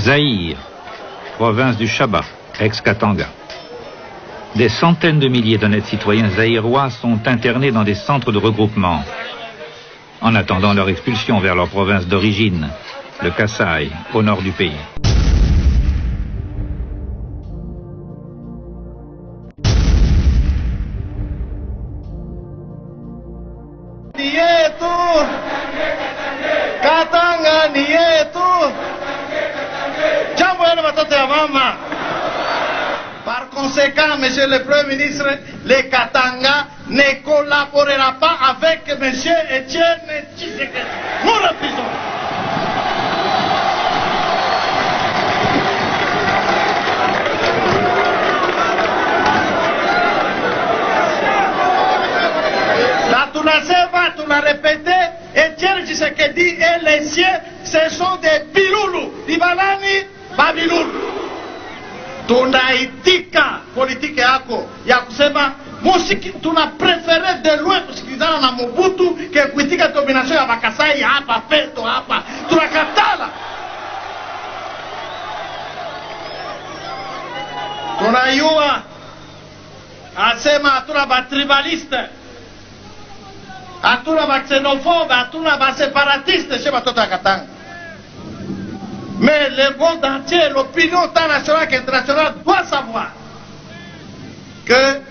Zaïre, province du Chaba, ex-Katanga. Des centaines de milliers d'honnêtes citoyens zaïrois sont internés dans des centres de regroupement, en attendant leur expulsion vers leur province d'origine, le Kasaï, au nord du pays. Katanga ni yetu. Jambo yenu watoto ya mama. Par conséquent, monsieur le Premier ministre, le Katanga ne collaborera pas avec monsieur Etienne Tshisekedi. Nous refusons. Là, tu la sais pas, tu l'as répété. Etienne Tshisekedi et les siens, ce sont des biloulous. Ibalani, babiloulou. Tunaitika politiki yako ya kusema musiki tuna prefere de loin kusikilizana na Mobutu ke kuitika domination ya Bakasai hapa peto hapa. Tunakatala. Tunayua asema hatuna batribaliste, hatuna baxenophobe, hatuna baseparatiste chez batoto ya Katanga. Mais le monde entier, l'opinion tant nationale qu'internationale doit savoir que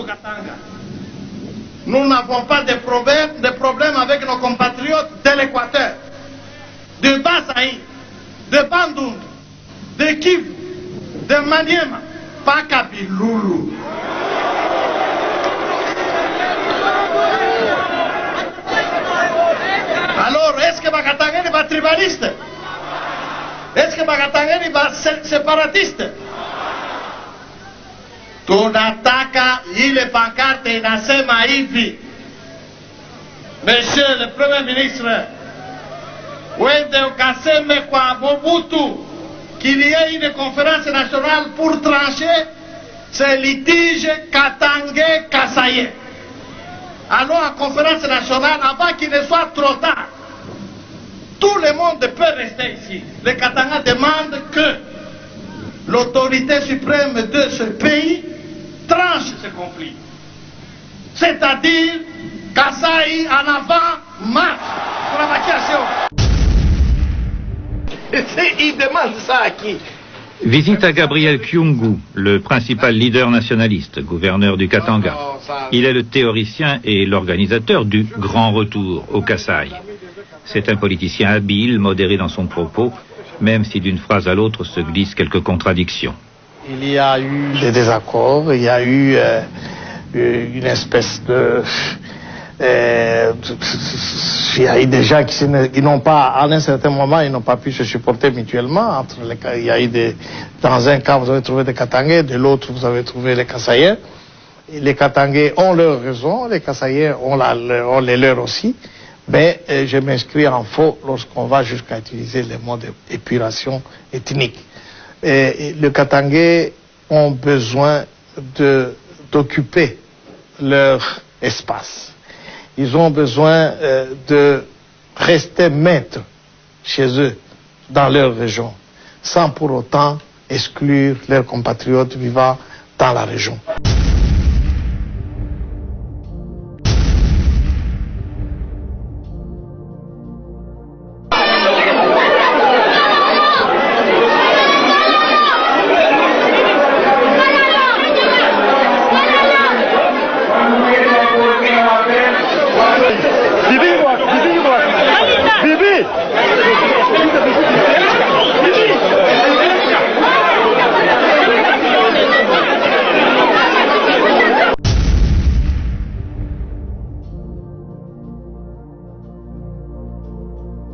Katanga, nous n'avons pas de problème avec nos compatriotes de l'Équateur, de Basaï, de Bandung, de Kivu, de Maniema, pas Kabiloulou. Alors, est-ce que Bakatanga n'est pas tribaliste? Est-ce que Bakatangeni va séparatiste? Tunataka ile pancarte inasema hivi. Monsieur le Premier ministre, wende ukaseme kwa Mobutu qu'il y ait une conférence nationale pour trancher ce litige Katangais-Kasaïen. Allons à conférence nationale avant qu'il ne soit trop tard. Tout le monde peut rester ici. Le Katanga demande que l'autorité suprême de ce pays tranche ce conflit. C'est-à-dire, Kasaï en avant, marche pour la vacation. Il demande ça à qui? Visite à Gabriel Kyungu, le principal leader nationaliste, gouverneur du Katanga. Il est le théoricien et l'organisateur du Grand Retour au Kasaï. C'est un politicien habile, modéré dans son propos, même si d'une phrase à l'autre se glissent quelques contradictions. Il y a eu des désaccords, il y a eu une espèce de... il y a eu des gens qui n'ont pas, à un certain moment, ils n'ont pas pu se supporter mutuellement. Il y a eu dans un cas, vous avez trouvé des Katangais, de l'autre, vous avez trouvé les Kasaïens. Les Katangais ont leur raison, les Kasaïens ont les leurs aussi. Mais je m'inscris en faux lorsqu'on va jusqu'à utiliser les mots d'épuration ethnique. Les Katangais ont besoin d'occuper leur espace. Ils ont besoin de rester maîtres chez eux, dans leur région, sans pour autant exclure leurs compatriotes vivant dans la région.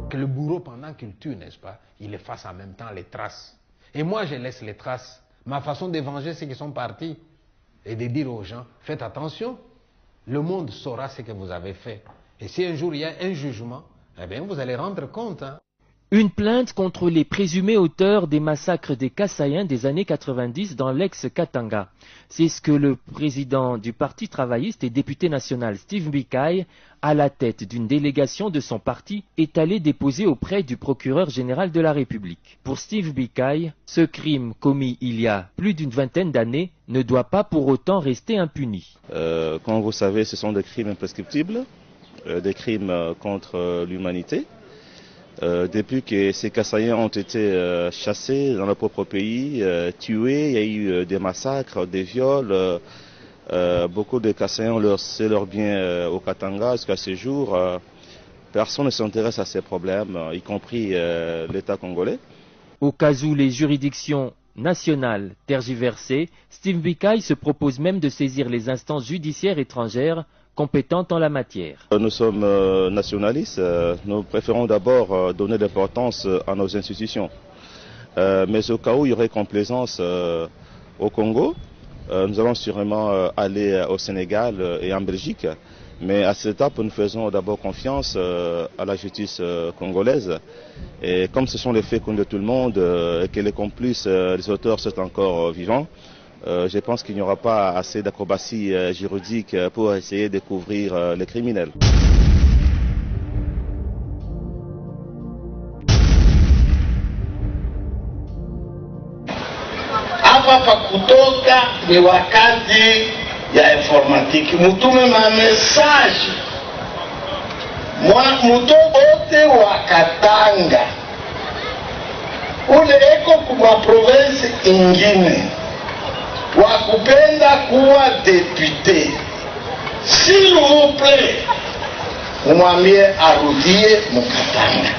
Que le bourreau, pendant qu'il tue, n'est-ce pas, il efface en même temps les traces. Et moi, je laisse les traces. Ma façon de venger ceux qui sont partis et de dire aux gens, faites attention, le monde saura ce que vous avez fait. Et si un jour il y a un jugement, eh bien, vous allez rendre compte. Hein. Une plainte contre les présumés auteurs des massacres des Kasaïens des années 90 dans l'ex-Katanga. C'est ce que le président du Parti travailliste et député national Steve Mbikai, à la tête d'une délégation de son parti, est allé déposer auprès du procureur général de la République. Pour Steve Mbikai, ce crime commis il y a plus d'une vingtaine d'années ne doit pas pour autant rester impuni. Comme vous savez, ce sont des crimes imprescriptibles, des crimes contre l'humanité. Depuis que ces Kasaïens ont été chassés dans leur propre pays, tués, il y a eu des massacres, des viols. Beaucoup de Kasaïens ont laissé leurs biens au Katanga jusqu'à ce jour. Personne ne s'intéresse à ces problèmes, y compris l'État congolais. Au cas où les juridictions nationales tergiversées, Steve Mbikai se propose même de saisir les instances judiciaires étrangères compétentes en la matière. Nous sommes nationalistes, nous préférons d'abord donner l'importance à nos institutions. Mais au cas où il y aurait complaisance au Congo, nous allons sûrement aller au Sénégal et en Belgique. Mais à cette étape, nous faisons d'abord confiance à la justice congolaise. Et comme ce sont les faits connus de tout le monde et que les complices, les auteurs sont encore vivants, je pense qu'il n'y aura pas assez d'acrobatie juridique pour essayer de couvrir les criminels. Hapa pa kutoka ni wakati ya informatiki, mutume ma message muto wote wa Katanga ule eko kwa province ingine wakupenda kuwa depute, s'il vous plaît, umwambie arudie Mukatanga.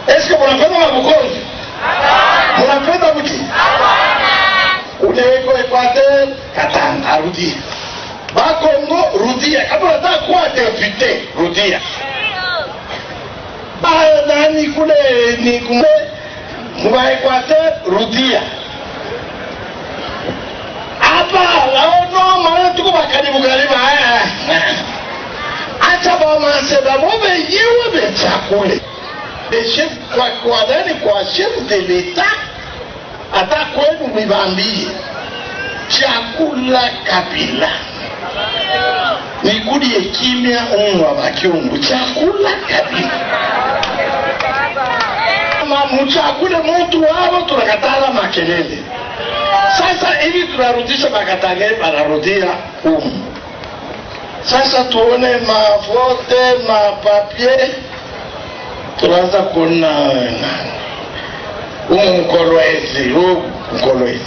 Est-ce que munapenda Mabukonzi? Munapenda Buti? Ule eko Equateur, Katanga, arudie. Bakongo, rudia. Kama unataka kuwa depute, rudia. Nani kule ni kule mwa Equateur, rudia. Hapa laono maana tuko bakaribu karibu haya. Acha ba maseba mobe yewe be chakule. Le chef kwa ndani kwa chef de l'État ata kwenu mibambie chakula Kabila. Nikudie kimya unwa bakiungu chakula Kabila. Mchakule mtu wao tunakatala makelele. Sasa hivi tunarudisha Makatanga banarudia Sasa tuone mavote mapapie tunaanza kuona mkolwezi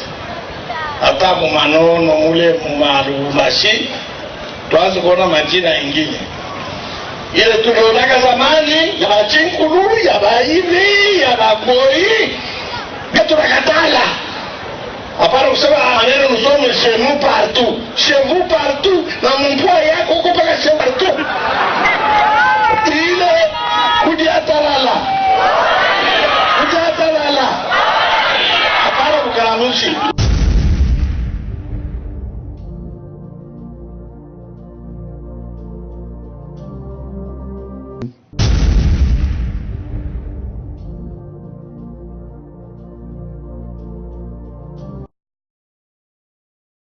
hata mumanono mule mumarumashi tuanze kuona majina ingine ile tulionaka zamani ya bachinkulu ya baivi ya bakoi tunakatala. Apara kusema maneno nusome chez vous partout na mpwa yako huko paka chez vous partout.